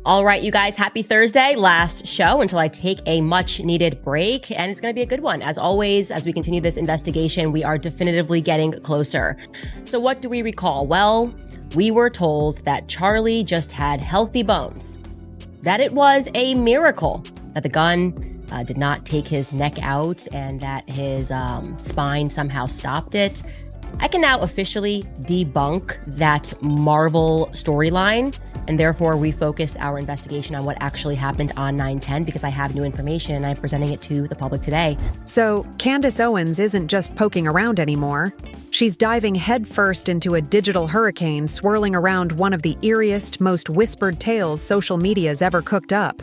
All right, you guys, happy Thursday. Last show until I take a much needed break. And it's going to be a good one. As always, as we continue this investigation, we are definitively getting closer. So what do we recall? Well, we were told that Charlie just had healthy bones, that it was a miracle that the gun did not take his neck out and that his spine somehow stopped it. I can now officially debunk that Marvel storyline and therefore refocus our investigation on what actually happened on 9/10 because I have new information and I'm presenting it to the public today. So Candace Owens isn't just poking around anymore. She's diving headfirst into a digital hurricane swirling around one of the eeriest, most whispered tales social media's ever cooked up.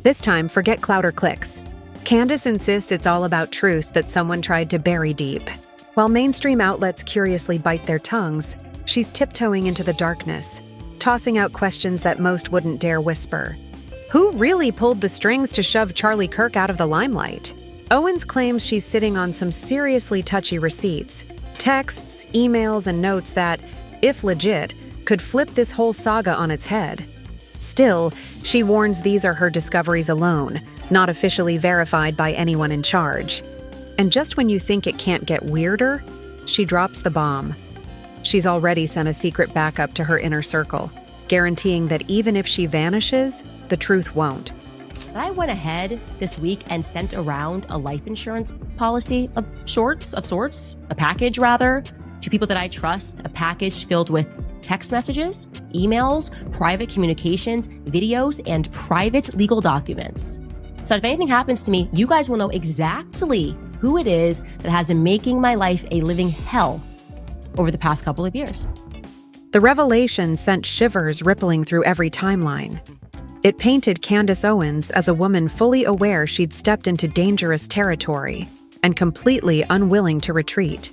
This time, forget clout or clicks. Candace insists it's all about truth that someone tried to bury deep. While mainstream outlets curiously bite their tongues, she's tiptoeing into the darkness, tossing out questions that most wouldn't dare whisper. Who really pulled the strings to shove Charlie Kirk out of the limelight? Owens claims she's sitting on some seriously touchy receipts, texts, emails, and notes that, if legit, could flip this whole saga on its head. Still, she warns these are her discoveries alone, not officially verified by anyone in charge. And just when you think it can't get weirder, she drops the bomb. She's already sent a secret backup to her inner circle, guaranteeing that even if she vanishes, the truth won't. I went ahead this week and sent around a life insurance policy of sorts, a package rather, to people that I trust, a package filled with text messages, emails, private communications, videos, and private legal documents. So if anything happens to me, you guys will know exactly who it is that has been making my life a living hell over the past couple of years. The revelation sent shivers rippling through every timeline. It painted Candace Owens as a woman fully aware she'd stepped into dangerous territory and completely unwilling to retreat.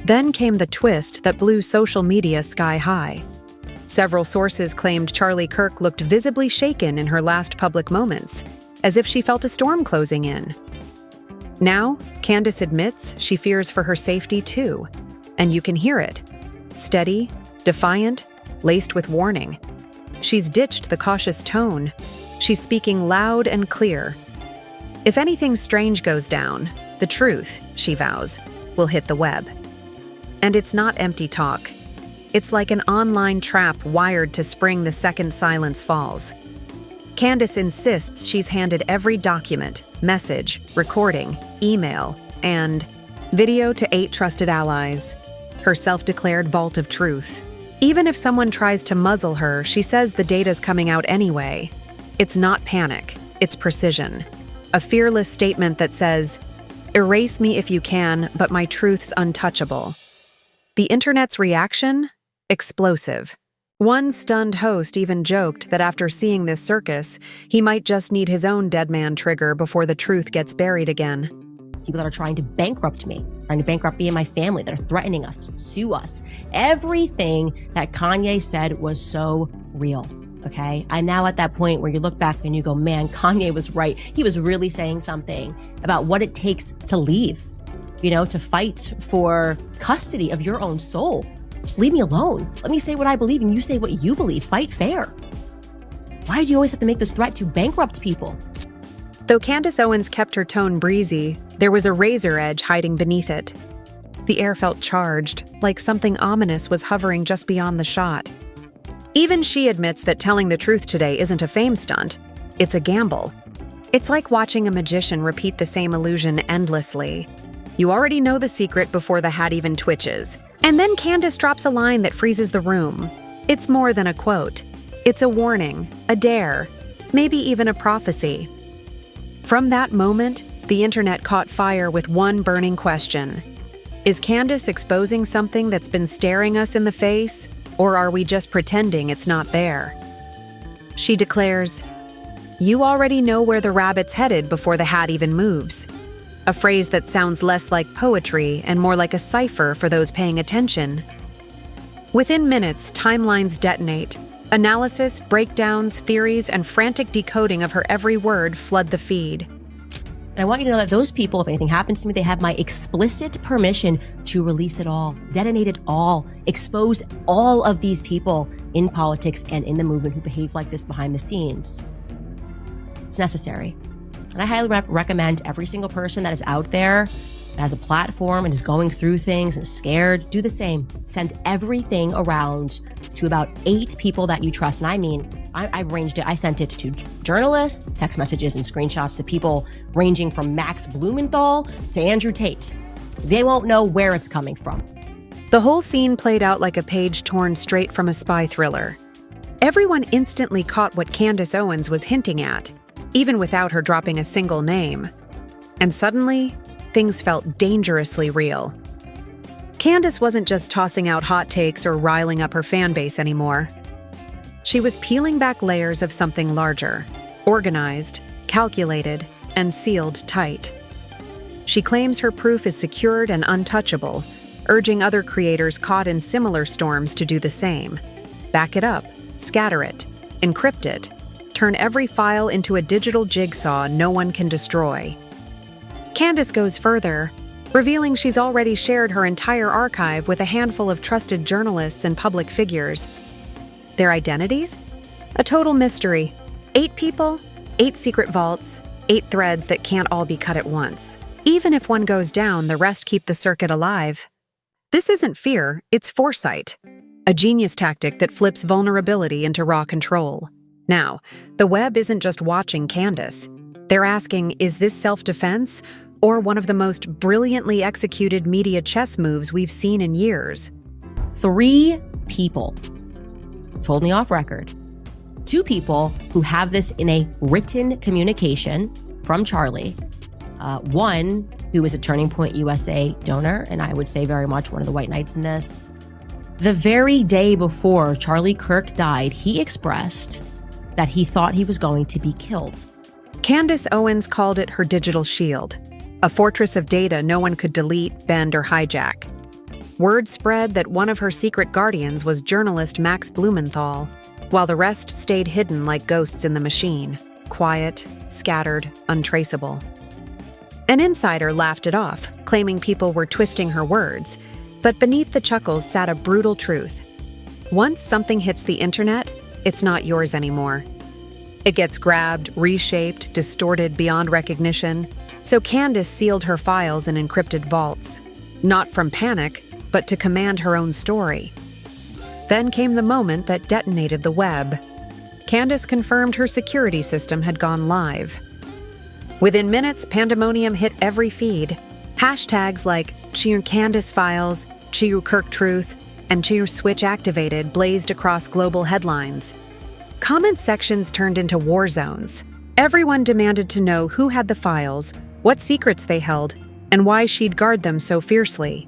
Then came the twist that blew social media sky high. Several sources claimed Charlie Kirk looked visibly shaken in her last public moments, as if she felt a storm closing in. Now, Candace admits she fears for her safety too, and you can hear it. Steady, defiant, laced with warning. She's ditched the cautious tone. She's speaking loud and clear. If anything strange goes down, the truth, she vows, will hit the web. And it's not empty talk. It's like an online trap wired to spring the second silence falls. Candace insists she's handed every document, message, recording, email, and video to 8 trusted allies, her self-declared vault of truth. Even if someone tries to muzzle her, she says the data's coming out anyway. It's not panic, it's precision. A fearless statement that says, "Erase me if you can, but my truth's untouchable." The internet's reaction? Explosive. One stunned host even joked that after seeing this circus, he might just need his own dead man trigger before the truth gets buried again. People that are trying to bankrupt me and my family, that are threatening us, to sue us. Everything that Kanye said was so real, okay? I'm now at that point where you look back and you go, man, Kanye was right. He was really saying something about what it takes to leave, to fight for custody of your own soul. Just leave me alone. Let me say what I believe and you say what you believe. Fight fair. Why do you always have to make this threat to bankrupt people? Though Candace Owens kept her tone breezy, there was a razor edge hiding beneath it. The air felt charged, like something ominous was hovering just beyond the shot. Even she admits that telling the truth today isn't a fame stunt. It's a gamble. It's like watching a magician repeat the same illusion endlessly. You already know the secret before the hat even twitches. And then Candace drops a line that freezes the room. It's more than a quote. It's a warning, a dare, maybe even a prophecy. From that moment, the internet caught fire with one burning question. Is Candace exposing something that's been staring us in the face, or are we just pretending it's not there? She declares, "You already know where the rabbit's headed before the hat even moves." A phrase that sounds less like poetry and more like a cipher for those paying attention. Within minutes, timelines detonate. Analysis, breakdowns, theories, and frantic decoding of her every word flood the feed. And I want you to know that those people, if anything happens to me, they have my explicit permission to release it all, detonate it all, expose all of these people in politics and in the movement who behave like this behind the scenes. It's necessary. And I highly recommend every single person that is out there that has a platform and is going through things and is scared, do the same. Send everything around to about 8 people that you trust. And I mean, I've ranged it. I sent it to journalists, text messages, and screenshots to people ranging from Max Blumenthal to Andrew Tate. They won't know where it's coming from. The whole scene played out like a page torn straight from a spy thriller. Everyone instantly caught what Candace Owens was hinting at, even without her dropping a single name. And suddenly, things felt dangerously real. Candace wasn't just tossing out hot takes or riling up her fan base anymore. She was peeling back layers of something larger, organized, calculated, and sealed tight. She claims her proof is secured and untouchable, urging other creators caught in similar storms to do the same. Back it up, scatter it, encrypt it, turn every file into a digital jigsaw no one can destroy. Candace goes further, revealing she's already shared her entire archive with a handful of trusted journalists and public figures. Their identities? A total mystery. 8 people, 8 secret vaults, 8 threads that can't all be cut at once. Even if one goes down, the rest keep the circuit alive. This isn't fear, it's foresight. A genius tactic that flips vulnerability into raw control. Now, the web isn't just watching Candace. They're asking, is this self-defense or one of the most brilliantly executed media chess moves we've seen in years? 3 people told me off record. 2 people who have this in a written communication from Charlie. One who is a Turning Point USA donor, and I would say very much one of the white knights in this. The very day before Charlie Kirk died, he expressed that he thought he was going to be killed. Candace Owens called it her digital shield, a fortress of data no one could delete, bend, or hijack. Word spread that one of her secret guardians was journalist Max Blumenthal, while the rest stayed hidden like ghosts in the machine, quiet, scattered, untraceable. An insider laughed it off, claiming people were twisting her words, but beneath the chuckles sat a brutal truth. Once something hits the internet, it's not yours anymore. It gets grabbed, reshaped, distorted beyond recognition, so Candace sealed her files in encrypted vaults, not from panic, but to command her own story. Then came the moment that detonated the web. Candace confirmed her security system had gone live. Within minutes, pandemonium hit every feed. Hashtags like Cheer Candace Files, Cheer Kirk Truth, and Cheer Switch Activated blazed across global headlines. Comment sections turned into war zones. Everyone demanded to know who had the files, what secrets they held, and why she'd guard them so fiercely.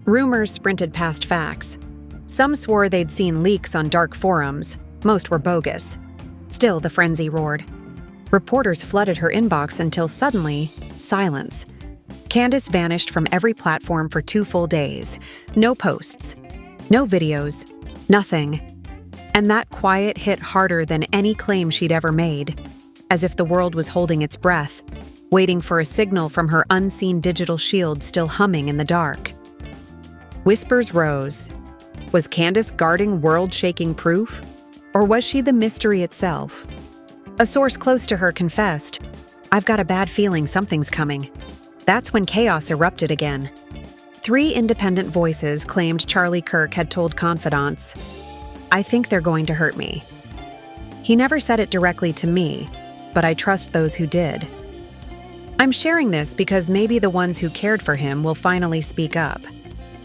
Rumors sprinted past facts. Some swore they'd seen leaks on dark forums. Most were bogus. Still, the frenzy roared. Reporters flooded her inbox until suddenly, silence. Candace vanished from every platform for 2 full days. No posts, no videos, nothing. And that quiet hit harder than any claim she'd ever made, as if the world was holding its breath, waiting for a signal from her unseen digital shield still humming in the dark. Whispers rose. Was Candace guarding world-shaking proof? Or was she the mystery itself? A source close to her confessed, "I've got a bad feeling something's coming." That's when chaos erupted again. 3 independent voices claimed Charlie Kirk had told confidants, "I think they're going to hurt me." He never said it directly to me, but I trust those who did. I'm sharing this because maybe the ones who cared for him will finally speak up.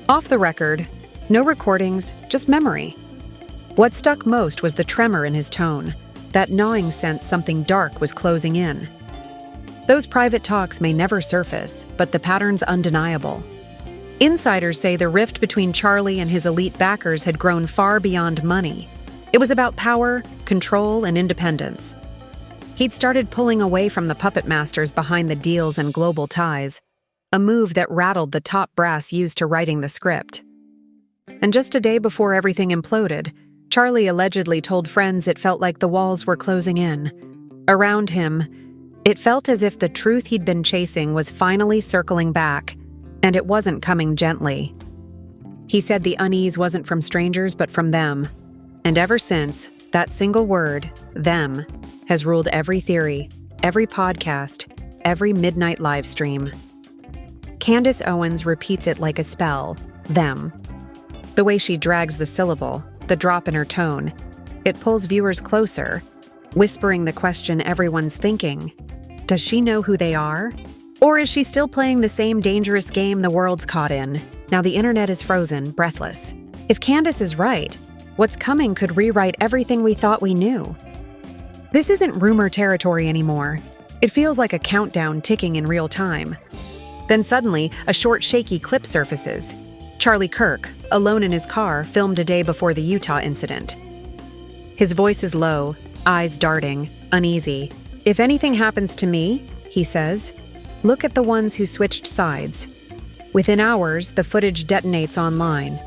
Off the record, no recordings, just memory. What stuck most was the tremor in his tone, that gnawing sense something dark was closing in. Those private talks may never surface, but the pattern's undeniable. Insiders say the rift between Charlie and his elite backers had grown far beyond money. It was about power, control, and independence. He'd started pulling away from the puppet masters behind the deals and global ties, a move that rattled the top brass used to writing the script. And just a day before everything imploded, Charlie allegedly told friends it felt like the walls were closing in. Around him, It felt as if the truth he'd been chasing was finally circling back, and it wasn't coming gently. He said the unease wasn't from strangers but from them, and ever since, that single word, them, has ruled every theory, every podcast, every midnight live stream. Candace Owens repeats it like a spell, them. The way she drags the syllable, the drop in her tone, it pulls viewers closer, whispering the question everyone's thinking. Does she know who they are? Or is she still playing the same dangerous game the world's caught in? Now the internet is frozen, breathless. If Candace is right, what's coming could rewrite everything we thought we knew. This isn't rumor territory anymore. It feels like a countdown ticking in real time. Then suddenly, a short, shaky clip surfaces. Charlie Kirk, alone in his car, filmed a day before the Utah incident. His voice is low, eyes darting, uneasy. If anything happens to me, he says, look at the ones who switched sides. Within hours, the footage detonates online.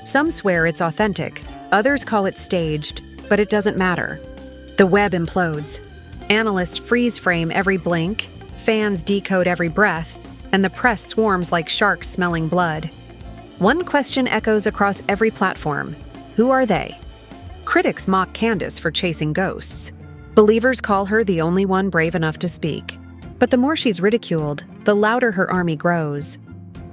Some swear it's authentic, others call it staged, but it doesn't matter. The web implodes. Analysts freeze frame every blink, fans decode every breath, and the press swarms like sharks smelling blood. One question echoes across every platform. Who are they? Critics mock Candace for chasing ghosts. Believers call her the only one brave enough to speak. But the more she's ridiculed, the louder her army grows.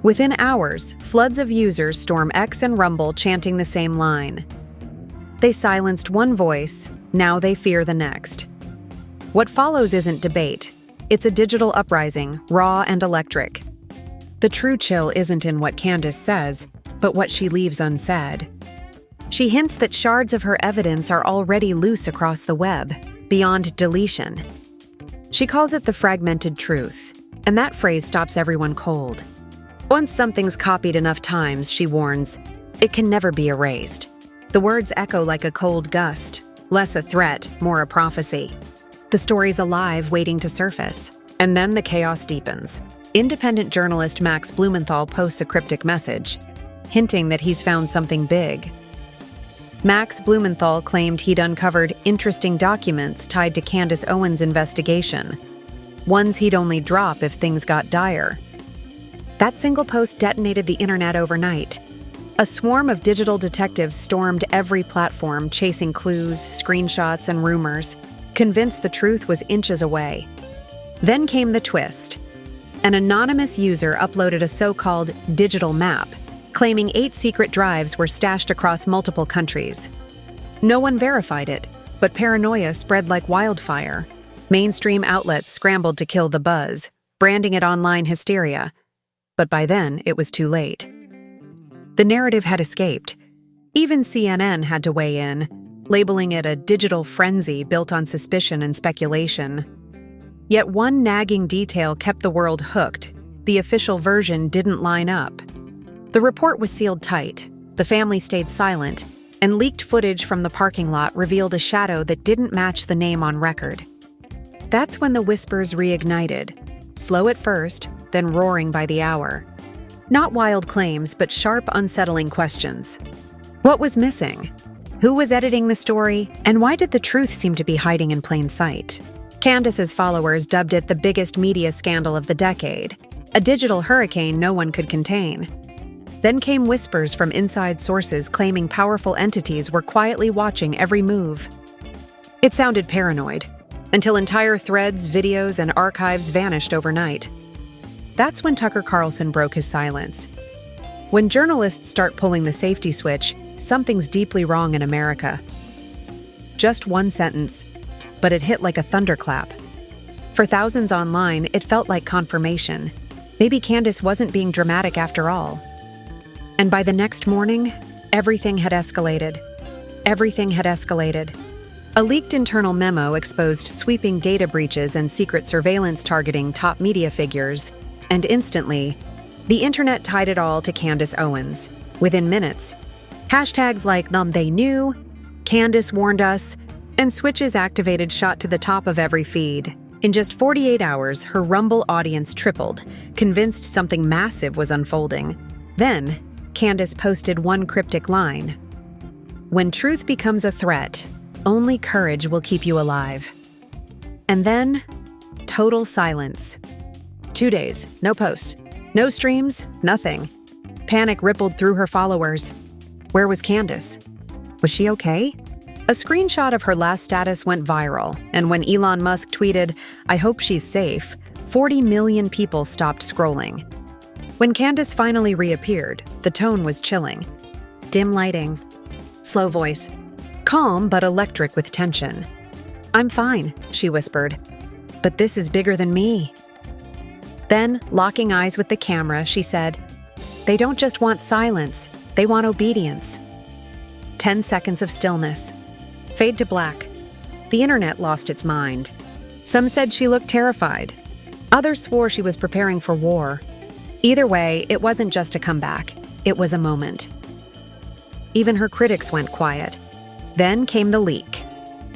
Within hours, floods of users storm X and Rumble chanting the same line. They silenced one voice, now they fear the next. What follows isn't debate. It's a digital uprising, raw and electric. The true chill isn't in what Candace says, but what she leaves unsaid. She hints that shards of her evidence are already loose across the web, beyond deletion. She calls it the fragmented truth, and that phrase stops everyone cold. Once something's copied enough times, she warns, it can never be erased. The words echo like a cold gust, less a threat, more a prophecy. The story's alive, waiting to surface. And then the chaos deepens. Independent journalist Max Blumenthal posts a cryptic message, hinting that he's found something big. Max Blumenthal claimed he'd uncovered interesting documents tied to Candace Owens' investigation, ones he'd only drop if things got dire. That single post detonated the internet overnight. A swarm of digital detectives stormed every platform, chasing clues, screenshots, and rumors, convinced the truth was inches away. Then came the twist. An anonymous user uploaded a so-called digital map, claiming 8 secret drives were stashed across multiple countries. No one verified it, but paranoia spread like wildfire. Mainstream outlets scrambled to kill the buzz, branding it online hysteria. But by then, it was too late. The narrative had escaped. Even CNN had to weigh in, labeling it a digital frenzy built on suspicion and speculation. Yet one nagging detail kept the world hooked. The official version didn't line up. The report was sealed tight, the family stayed silent, and leaked footage from the parking lot revealed a shadow that didn't match the name on record. That's when the whispers reignited, slow at first, then roaring by the hour. Not wild claims, but sharp, unsettling questions. What was missing? Who was editing the story? And why did the truth seem to be hiding in plain sight? Candace's followers dubbed it the biggest media scandal of the decade, a digital hurricane no one could contain. Then came whispers from inside sources claiming powerful entities were quietly watching every move. It sounded paranoid, until entire threads, videos, and archives vanished overnight. That's when Tucker Carlson broke his silence. When journalists start pulling the safety switch, something's deeply wrong in America. Just one sentence, but it hit like a thunderclap. For thousands online, it felt like confirmation. Maybe Candace wasn't being dramatic after all. And by the next morning, everything had escalated. Everything had escalated. A leaked internal memo exposed sweeping data breaches and secret surveillance targeting top media figures, and instantly, the internet tied it all to Candace Owens. Within minutes, hashtags like "they knew," "Candace warned us," and switches activated shot to the top of every feed. In just 48 hours, her Rumble audience tripled, convinced something massive was unfolding. Then, Candace posted one cryptic line. "When truth becomes a threat, only courage will keep you alive." And then, total silence. 2 days, no posts, no streams, nothing. Panic rippled through her followers. Where was Candace? Was she okay? A screenshot of her last status went viral, and when Elon Musk tweeted, "I hope she's safe," 40 million people stopped scrolling. When Candace finally reappeared, the tone was chilling. Dim lighting, slow voice, calm but electric with tension. "I'm fine," she whispered, "but this is bigger than me." Then, locking eyes with the camera, she said, "They don't just want silence, they want obedience." 10 seconds of stillness. Fade to black. The internet lost its mind. Some said she looked terrified. Others swore she was preparing for war. Either way, it wasn't just a comeback. It was a moment. Even her critics went quiet. Then came the leak.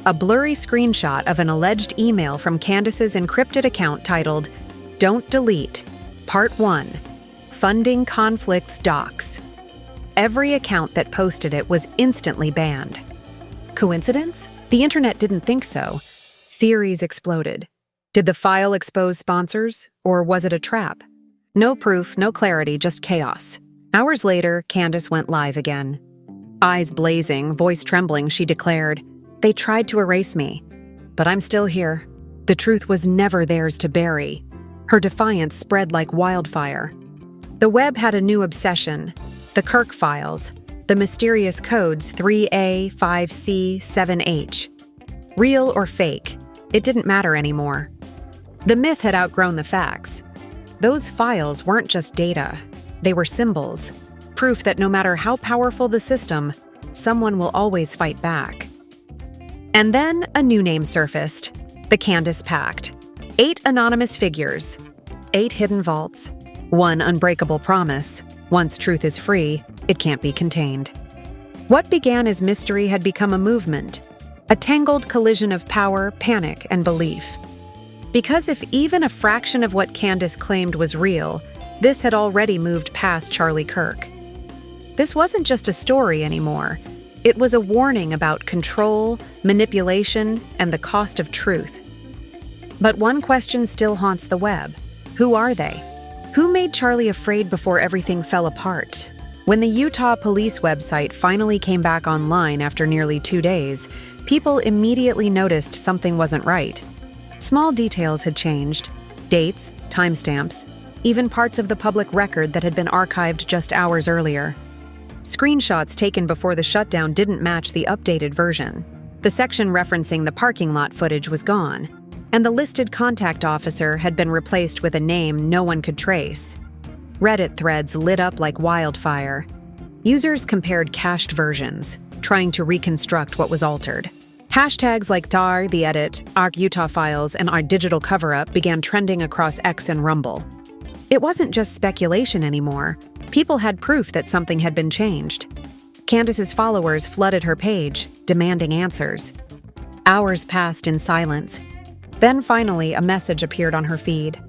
A blurry screenshot of an alleged email from Candace's encrypted account titled, "Don't Delete, Part 1, Funding Conflicts Docs." Every account that posted it was instantly banned. Coincidence? The internet didn't think so. Theories exploded. Did the file expose sponsors, or was it a trap? No proof, no clarity, just chaos. Hours later, Candace went live again. Eyes blazing, voice trembling, she declared, "They tried to erase me, but I'm still here. The truth was never theirs to bury." Her defiance spread like wildfire. The web had a new obsession: the Kirk files, the mysterious codes 3A, 5C, 7H. Real or fake, it didn't matter anymore. The myth had outgrown the facts. Those files weren't just data, they were symbols, proof that no matter how powerful the system, someone will always fight back. And then a new name surfaced: the Candace Pact. 8 anonymous figures, 8 hidden vaults, 1 unbreakable promise: once truth is free, it can't be contained. What began as mystery had become a movement, a tangled collision of power, panic, and belief. Because if even a fraction of what Candace claimed was real, this had already moved past Charlie Kirk. This wasn't just a story anymore. It was a warning about control, manipulation, and the cost of truth. But one question still haunts the web. Who are they? Who made Charlie afraid before everything fell apart? When the Utah police website finally came back online after nearly 2 days, people immediately noticed something wasn't right. Small details had changed: dates, timestamps, even parts of the public record that had been archived just hours earlier. Screenshots taken before the shutdown didn't match the updated version. The section referencing the parking lot footage was gone, and the listed contact officer had been replaced with a name no one could trace. Reddit threads lit up like wildfire. Users compared cached versions, trying to reconstruct what was altered. Hashtags like Char, the edit, our Utah files, and our digital cover-up began trending across X and Rumble. It wasn't just speculation anymore. People had proof that something had been changed. Candace's followers flooded her page, demanding answers. Hours passed in silence. Then finally, a message appeared on her feed.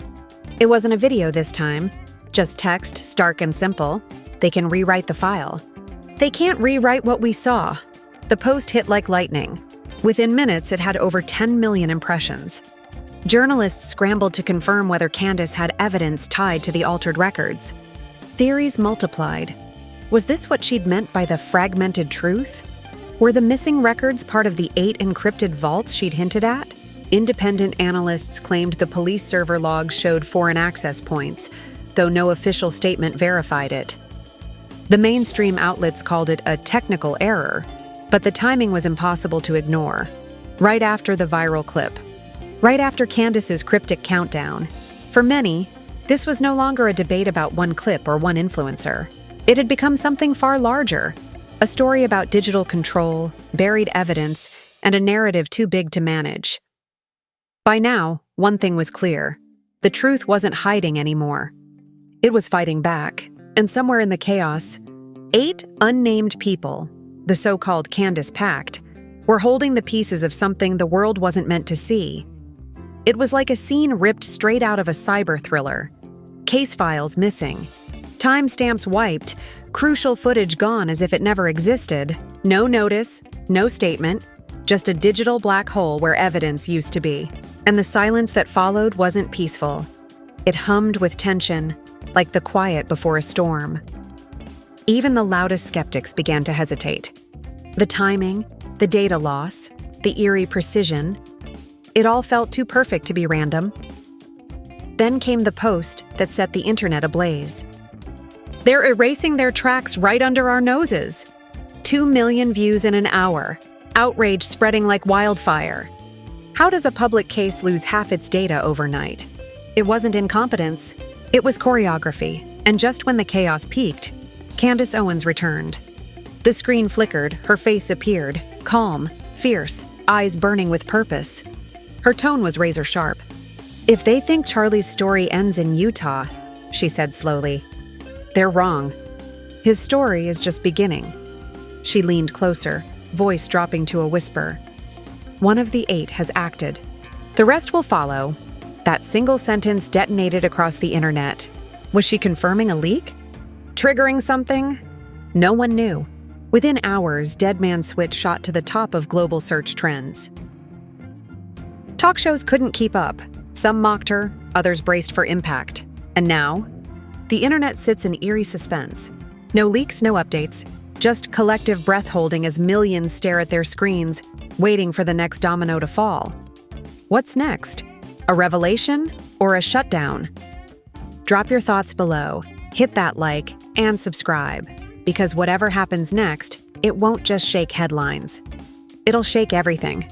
It wasn't a video this time, just text, stark and simple. They can rewrite the file. They can't rewrite what we saw. The post hit like lightning. Within minutes, it had over 10 million impressions. Journalists scrambled to confirm whether Candace had evidence tied to the altered records. Theories multiplied. Was this what she'd meant by the fragmented truth? Were the missing records part of the 8 encrypted vaults she'd hinted at? Independent analysts claimed the police server logs showed foreign access points, though no official statement verified it. The mainstream outlets called it a technical error, but the timing was impossible to ignore. Right after the viral clip. Right after Candace's cryptic countdown. For many, this was no longer a debate about one clip or one influencer. It had become something far larger. A story about digital control, buried evidence, and a narrative too big to manage. By now, one thing was clear. The truth wasn't hiding anymore. It was fighting back, and somewhere in the chaos, 8 unnamed people, the so-called Candace Pact, were holding the pieces of something the world wasn't meant to see. It was like a scene ripped straight out of a cyber thriller. Case files missing. Timestamps wiped, crucial footage gone as if it never existed. No notice, no statement, just a digital black hole where evidence used to be. And the silence that followed wasn't peaceful. It hummed with tension, like the quiet before a storm. Even the loudest skeptics began to hesitate. The timing, the data loss, the eerie precision, it all felt too perfect to be random. Then came the post that set the internet ablaze. They're erasing their tracks right under our noses. 2 million views in an hour, outrage spreading like wildfire. How does a public case lose half its data overnight? It wasn't incompetence, it was choreography. And just when the chaos peaked, Candace Owens returned. The screen flickered, her face appeared, calm, fierce, eyes burning with purpose. Her tone was razor sharp. "If they think Charlie's story ends in Utah," she said slowly, "they're wrong. His story is just beginning." She leaned closer, voice dropping to a whisper. "One of the 8 has acted. The rest will follow." That single sentence detonated across the internet. Was she confirming a leak? Triggering something? No one knew. Within hours, Dead Man Switch shot to the top of global search trends. Talk shows couldn't keep up. Some mocked her, others braced for impact. And now, the internet sits in eerie suspense. No leaks, no updates, just collective breath-holding as millions stare at their screens, waiting for the next domino to fall. What's next? A revelation or a shutdown? Drop your thoughts below, hit that like, and subscribe, because whatever happens next, it won't just shake headlines. It'll shake everything.